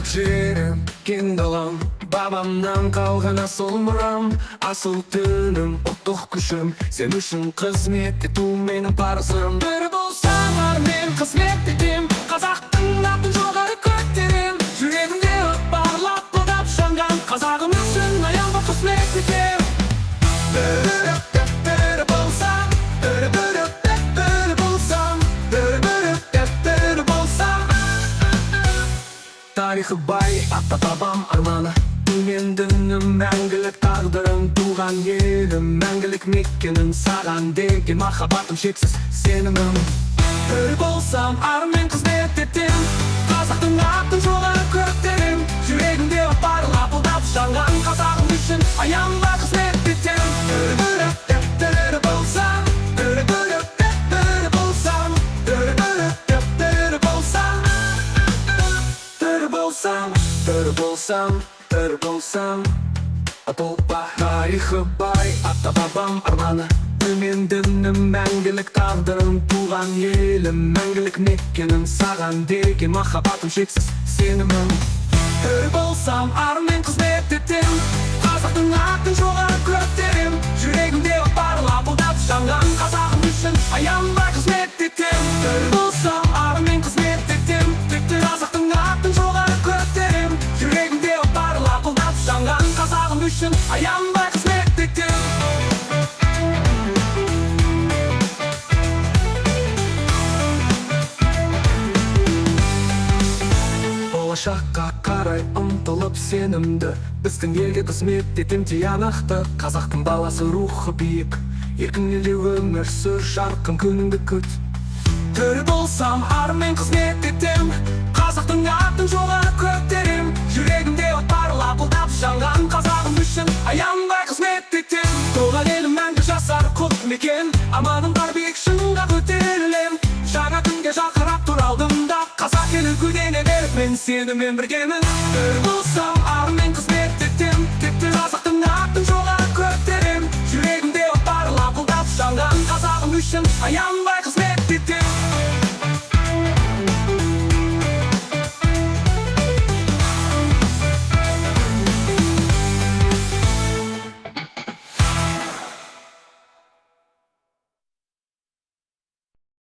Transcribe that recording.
Tuğan jerim, keng dalam, babamdan kalgan asıl muram, asıl tünüm, otuq kuşum. Sen üçün қызмет etу menin parızım. Bir bolsam armen қызмет ettim, Қазақтың атын жоғары көтерем. Жүрегімде от bağlап қолдап жанған, қазағым үшін аянбай қызмет етем. Бір болсам, бір болсам, бір болсам. Тарихы бай, ата-бабам арманы, мен дінім, мәңгілік тағдырым, туған елім, мәңгілік мекенім, саған деген махаббатым шексіз сенімім. Бір болсам армен қызмет етем, қазақтың атын жоғары көтерем. Жүрегімде от барлап қолдап жанған, қазағым үшін аянбай қызмет етем. Бір болсам, бір болсам, бір болсам. Бір болсам, бір болсам, бір болсам. Атолпа тарихы бай, ата-бабам арманы, мен дінім, мәңгілік тағдырым, туған елім, мәңгілік мекенім, саған деген махаббатым шексіз сенімім. Бір болсам армен қызмет етем, қазақтың атын жоғары көтерем. Жүрегімде от барлап қолдап жанған, қазағым үшін аянбай қызмет етем. Бір болсам армен қызмет етем, қазақтың атын жоғары көтерем. Жүрегімде от барлап қолдап жанған, қазағым үшін аянбай қызмет етем. Болашаққа қарай ұмтылып сенімді, біздің елге қызмет етем тиянақты. Қазақтың баласы рухы биік, еркін елде өмір сүр, жарқын күніңді күт. Тірі болсам армен қызмет етем, қазақтың атын жоғары көтерем. Жүрегімде от барлап қолдап жанған, қазағым үшін аянбай қызмет етем. Туған елім мәңгі жасар құт мекен, аманым бар биік шыңға көтерілем. Жаңа күнге жарқырап тұр алдымда, қазақ елі гүлдене беріп мен сенімен біргемін. Бір болсам армен қызмет етем, қазақтың атын жоғары көтерем. Жүрегімде от барлап қолдап жанған, қазағым үшін аянбай